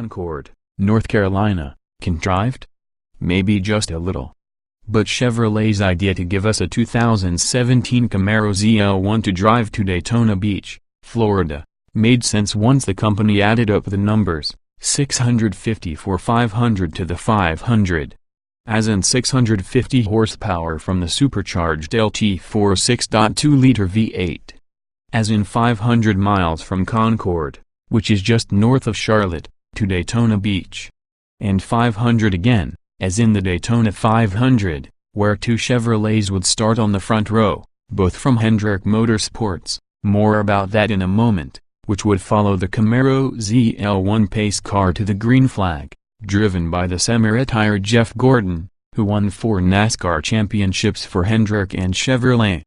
Concord, North Carolina, contrived? Maybe just a little. But Chevrolet's idea to give us a 2017 Camaro Zl1 to drive to Daytona Beach, Florida, made sense once the company added up the numbers, 650 for 500 to the 500. As in 650 horsepower from the supercharged LT4 6.2-liter V8. As in 500 miles from Concord, which is just north of Charlotte, to Daytona Beach. And 500 again, as in the Daytona 500, where two Chevrolets would start on the front row, both from Hendrick Motorsports, more about that in a moment, which would follow the Camaro Zl1 pace car to the green flag, driven by the semi-retired Jeff Gordon, who won 4 NASCAR championships for Hendrick and Chevrolet.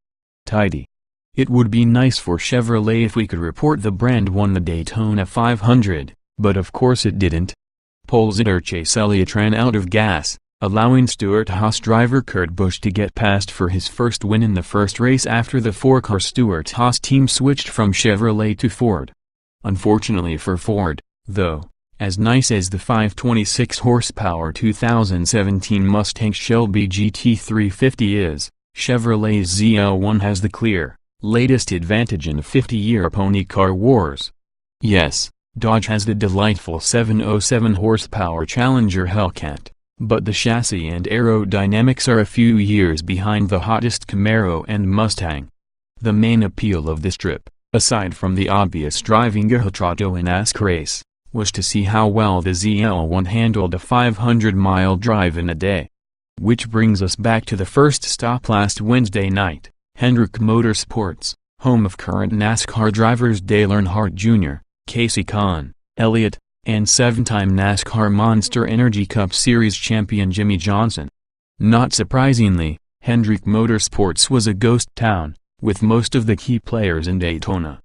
Tidy. It would be nice for Chevrolet if we could report the brand won the Daytona 500, but of course it didn't. Pole sitter Chase Elliott ran out of gas, allowing Stewart-Haas driver Kurt Busch to get past for his first win in the first race after the 4-car Stewart-Haas team switched from Chevrolet to Ford. Unfortunately for Ford, though, as nice as the 526 horsepower 2017 Mustang Shelby GT350 is, Chevrolet's Zl1 has the clear, latest advantage in 50-year pony car wars. Yes, Dodge has the delightful 707 horsepower Challenger Hellcat, but the chassis and aerodynamics are a few years behind the hottest Camaro and Mustang. The main appeal of this trip, aside from the obvious driving a Trato and Ask race, was to see how well the Zl1 handled a 500-mile drive in a day. Which brings us back to the first stop last Wednesday night, Hendrick Motorsports, home of current NASCAR drivers Dale Earnhardt Jr., Casey Conn, Elliott, and 7-time NASCAR Monster Energy Cup Series champion Jimmy Johnson. Not surprisingly, Hendrick Motorsports was a ghost town, with most of the key players in Daytona.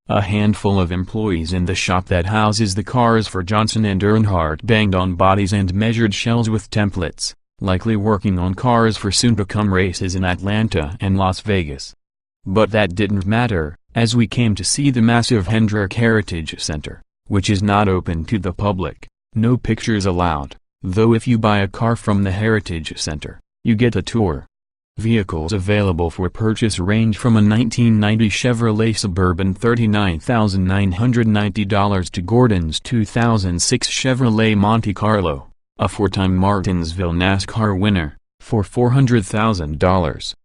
A handful of employees in the shop that houses the cars for Johnson and Earnhardt banged on bodies and measured shells with templates, likely working on cars for soon-to-come races in Atlanta and Las Vegas. But that didn't matter, as we came to see the massive Hendrick Heritage Center, which is not open to the public, no pictures allowed, though if you buy a car from the Heritage Center, you get a tour. Vehicles available for purchase range from a 1990 Chevrolet Suburban $39,990 to Gordon's 2006 Chevrolet Monte Carlo, a 4-time Martinsville NASCAR winner, for $400,000.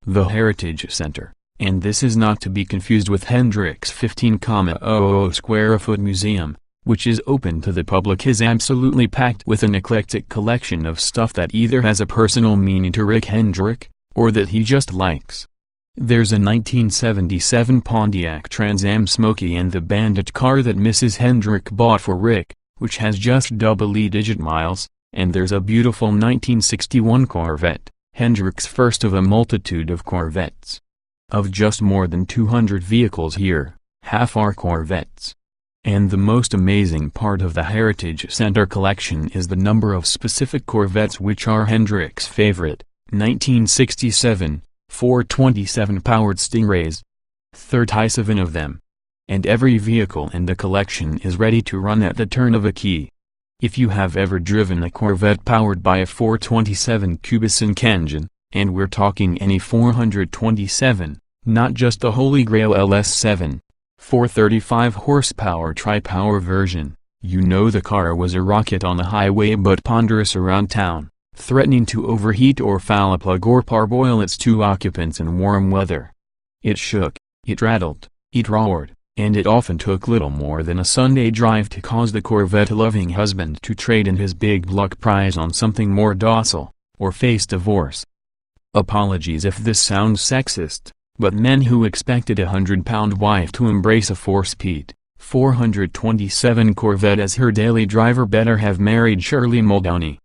The Heritage Center, and this is not to be confused with Hendrick's 15,000 square foot museum, which is open to the public, is absolutely packed with an eclectic collection of stuff that either has a personal meaning to Rick Hendrick, or that he just likes. There's a 1977 Pontiac Trans Am Smokey and the Bandit car that Mrs. Hendrick bought for Rick, which has just double-digit miles, and there's a beautiful 1961 Corvette, Hendrick's first of a multitude of Corvettes. Of just more than 200 vehicles here, half are Corvettes. And the most amazing part of the Heritage Center collection is the number of specific Corvettes which are Hendrick's favorite: 1967, 427-powered Stingrays. 37 of them. And every vehicle in the collection is ready to run at the turn of a key. If you have ever driven a Corvette powered by a 427 Cubisync engine, and we're talking any 427, not just the Holy Grail LS7, 435 horsepower tri-power version, you know the car was a rocket on the highway but ponderous around town, threatening to overheat or foul a plug or parboil its 2 occupants in warm weather. It shook, it rattled, it roared, and it often took little more than a Sunday drive to cause the Corvette-loving husband to trade in his big luck prize on something more docile, or face divorce. Apologies if this sounds sexist, but men who expected a 100-pound wife to embrace a 4-speed, 427 Corvette as her daily driver better have married Shirley Muldowney.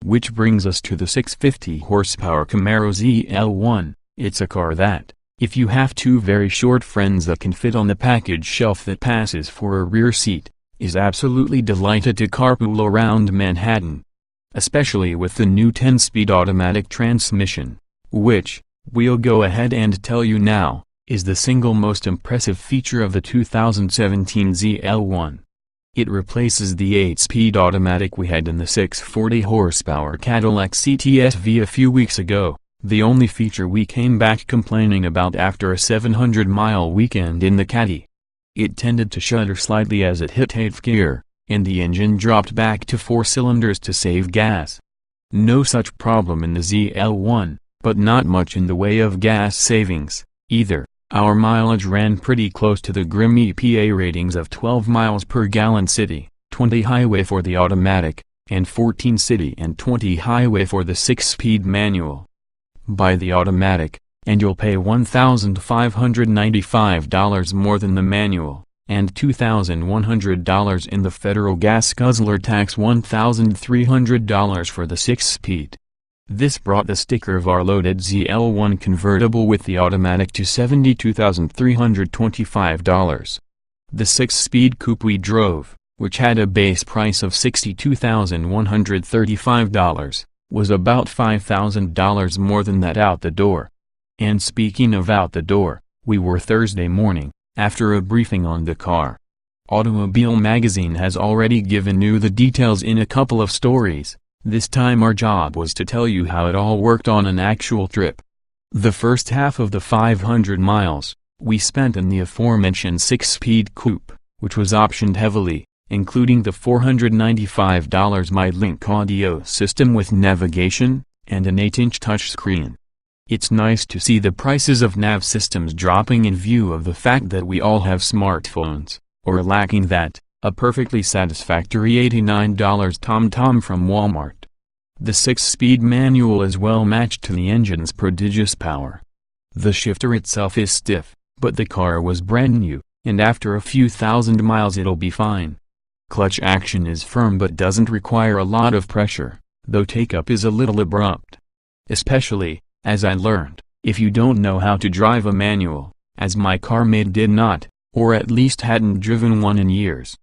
Which brings us to the 650 horsepower Camaro Zl1. It's a car that, if you have 2 very short friends that can fit on the package shelf that passes for a rear seat, is absolutely delighted to carpool around Manhattan. Especially with the new 10-speed automatic transmission, which, we'll go ahead and tell you now, is the single most impressive feature of the 2017 Zl1. It replaces the 8-speed automatic we had in the 640 horsepower Cadillac CT-SV a few weeks ago, the only feature we came back complaining about after a 700-mile weekend in the Caddy. It tended to shudder slightly as it hit 8th gear, and the engine dropped back to 4 cylinders to save gas. No such problem in the Zl1, but not much in the way of gas savings, either. Our mileage ran pretty close to the grim EPA ratings of 12 miles per gallon city, 20 highway for the automatic, and 14 city and 20 highway for the 6-speed manual. Buy the automatic, and you'll pay $1,595 more than the manual, and $2,100 in the federal gas guzzler tax, $1,300 for the 6-speed. This brought the sticker of our loaded Zl1 convertible with the automatic to $72,325. The 6-speed coupe we drove, which had a base price of $62,135, was about $5,000 more than that out the door. And speaking of out the door, we were Thursday morning, after a briefing on the car. Automobile Magazine has already given you the details in a couple of stories. This time our job was to tell you how it all worked on an actual trip. The first half of the 500 miles, we spent in the aforementioned 6-speed coupe, which was optioned heavily, including the $495 MyLink audio system with navigation, and an 8-inch touchscreen. It's nice to see the prices of nav systems dropping in view of the fact that we all have smartphones, or lacking that, a perfectly satisfactory $89 TomTom from Walmart. The 6-speed manual is well matched to the engine's prodigious power. The shifter itself is stiff, but the car was brand new, and after a few thousand miles it'll be fine. Clutch action is firm but doesn't require a lot of pressure, though take-up is a little abrupt. Especially, as I learned, if you don't know how to drive a manual, as my carmate did not, or at least hadn't driven one in years.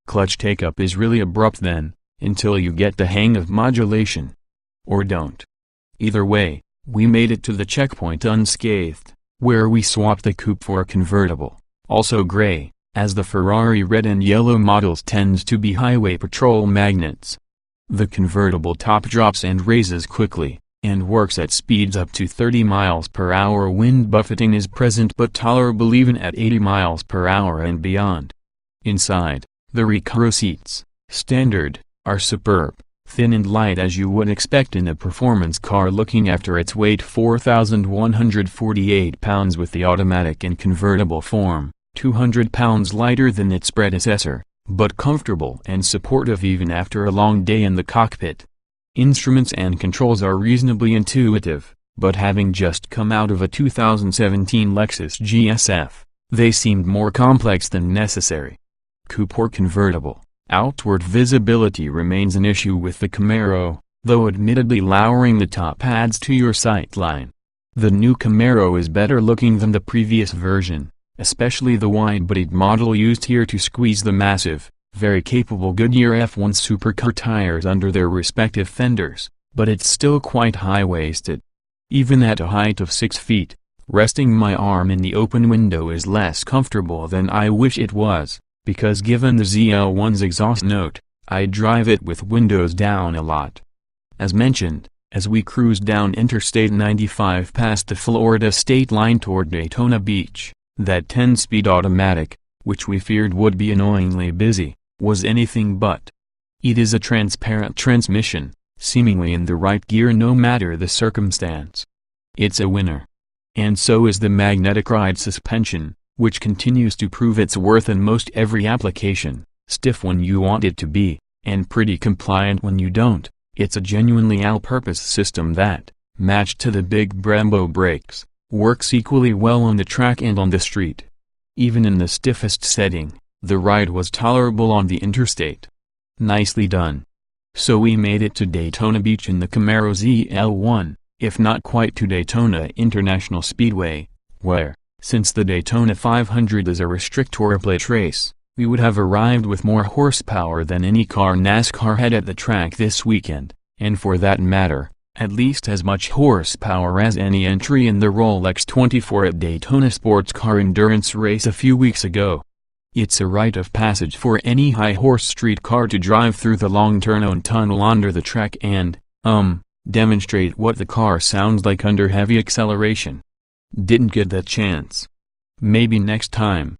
Clutch take-up is really abrupt then, until you get the hang of modulation. Or don't. Either way, we made it to the checkpoint unscathed, where we swapped the coupe for a convertible, also gray, as the Ferrari red and yellow models tends to be highway patrol magnets. The convertible top drops and raises quickly, and works at speeds up to 30 miles per hour. Wind buffeting is present but tolerable even at 80 miles per hour and beyond. Inside, the Recaro seats, standard, are superb, thin and light as you would expect in a performance car looking after its weight 4,148 pounds with the automatic in convertible form, 200 pounds lighter than its predecessor, but comfortable and supportive even after a long day in the cockpit. Instruments and controls are reasonably intuitive, but having just come out of a 2017 Lexus GSF, they seemed more complex than necessary. Coupe or convertible, outward visibility remains an issue with the Camaro, though admittedly lowering the top adds to your sightline. The new Camaro is better looking than the previous version, especially the wide-bodied model used here to squeeze the massive, very capable Goodyear F1 supercar tires under their respective fenders, but it's still quite high-waisted. Even at a height of 6 feet, resting my arm in the open window is less comfortable than I wish it was, because given the Zl1's exhaust note, I drive it with windows down a lot. As mentioned, as we cruised down Interstate 95 past the Florida state line toward Daytona Beach, that 10-speed automatic, which we feared would be annoyingly busy, was anything but. It is a transparent transmission, seemingly in the right gear no matter the circumstance. It's a winner. And so is the magnetic ride suspension, which continues to prove its worth in most every application, stiff when you want it to be, and pretty compliant when you don't. It's a genuinely all-purpose system that, matched to the big Brembo brakes, works equally well on the track and on the street. Even in the stiffest setting, the ride was tolerable on the interstate. Nicely done. So we made it to Daytona Beach in the Camaro Zl1, if not quite to Daytona International Speedway, where, since the Daytona 500 is a restrictor plate race, we would have arrived with more horsepower than any car NASCAR had at the track this weekend, and for that matter, at least as much horsepower as any entry in the Rolex 24 at Daytona Sports Car Endurance race a few weeks ago. It's a rite of passage for any high-horse street car to drive through the long turnout tunnel under the track and, demonstrate what the car sounds like under heavy acceleration. Didn't get that chance. Maybe next time.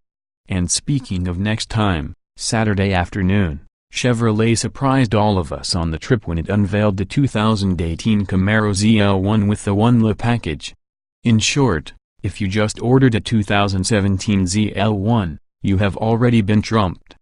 And speaking of next time, Saturday afternoon, Chevrolet surprised all of us on the trip when it unveiled the 2018 Camaro Zl1 with the 1La package. In short, if you just ordered a 2017 Zl1, you have already been trumped.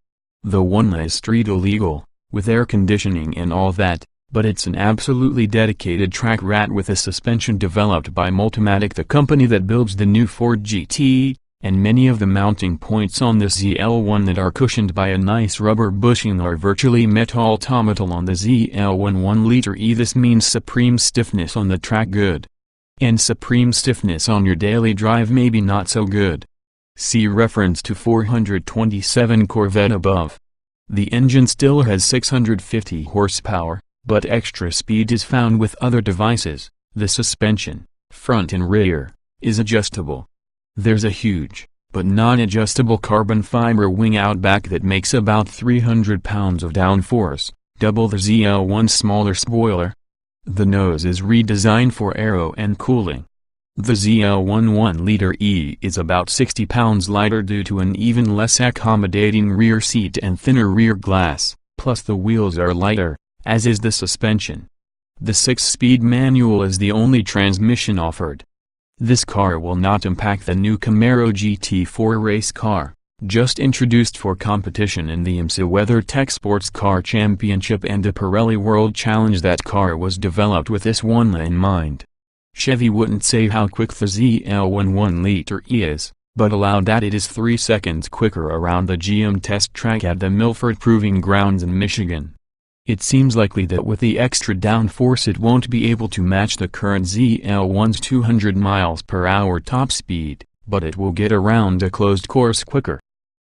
The 1La is street illegal, with air conditioning and all that, but it's an absolutely dedicated track rat with a suspension developed by Multimatic, the company that builds the new Ford GT, and many of the mounting points on the Zl1 that are cushioned by a nice rubber bushing are virtually metal automatal on the Zl1 1-liter E. This means supreme stiffness on the track good. And supreme stiffness on your daily drive maybe not so good. See reference to 427 Corvette above. The engine still has 650 horsepower, but extra speed is found with other devices. The suspension, front and rear, is adjustable. There's a huge, but non-adjustable carbon fiber wing out back that makes about 300 pounds of downforce, double the Zl1's smaller spoiler. The nose is redesigned for aero and cooling. The Zl1 1-liter E is about 60 pounds lighter due to an even less accommodating rear seat and thinner rear glass, plus the wheels are lighter, as is the suspension. The 6-speed manual is the only transmission offered. This car will not impact the new Camaro GT4 race car, just introduced for competition in the IMSA WeatherTech Sports Car Championship and the Pirelli World Challenge. That car was developed with this 1La in mind. Chevy wouldn't say how quick the Zl1 1-liter E is, but allowed that it is 3 seconds quicker around the GM test track at the Milford Proving Grounds in Michigan. It seems likely that with the extra downforce it won't be able to match the current Zl1's 200 mph top speed, but it will get around a closed course quicker.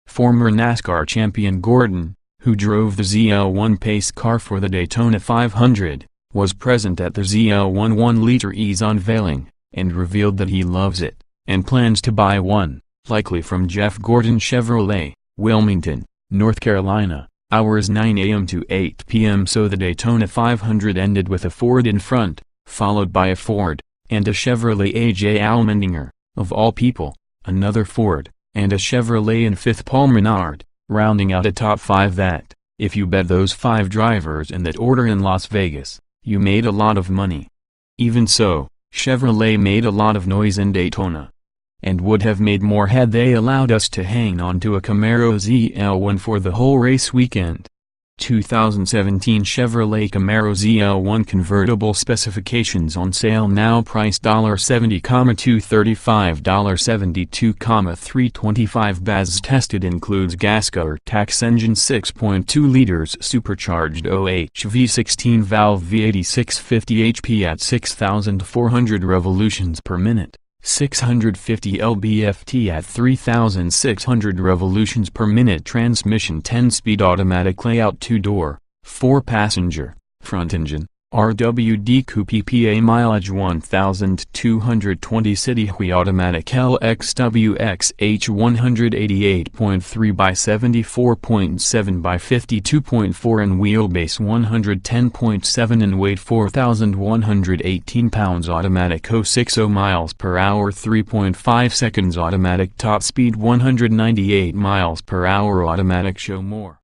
Former NASCAR champion Gordon, who drove the Zl1 pace car for the Daytona 500, was present at the Zl1 1-liter E's unveiling, and revealed that he loves it, and plans to buy one, likely from Jeff Gordon Chevrolet, Wilmington, North Carolina. Hours 9 a.m. to 8 p.m. So the Daytona 500 ended with a Ford in front, followed by a Ford, and a Chevrolet A.J. Allmendinger, of all people, another Ford, and a Chevrolet in fifth. Paul Menard, rounding out a top 5 that, if you bet those 5 drivers in that order in Las Vegas, you made a lot of money. Even so, Chevrolet made a lot of noise in Daytona. And would have made more had they allowed us to hang on to a Camaro Zl1 for the whole race weekend. 2017 Chevrolet Camaro Zl1 convertible specifications on sale now. Price $70, $235.72, $325. BAS tested includes gas guzzler tax engine 6.2 liters supercharged OH V16 valve V8650 HP at 6,400 revolutions per minute. 650 lb-ft at 3,600 revolutions per minute. Transmission 10-speed automatic layout 2-door, 4-passenger, front engine, RWD coupe EPA mileage 1,220 city hui automatic LXWX H 188.3 by 74.7 by 52.4 and wheelbase 110.7 and weight 4,118 pounds. Automatic 060 miles per hour 3.5 seconds. Automatic top speed 198 miles per hour. Automatic. Show more.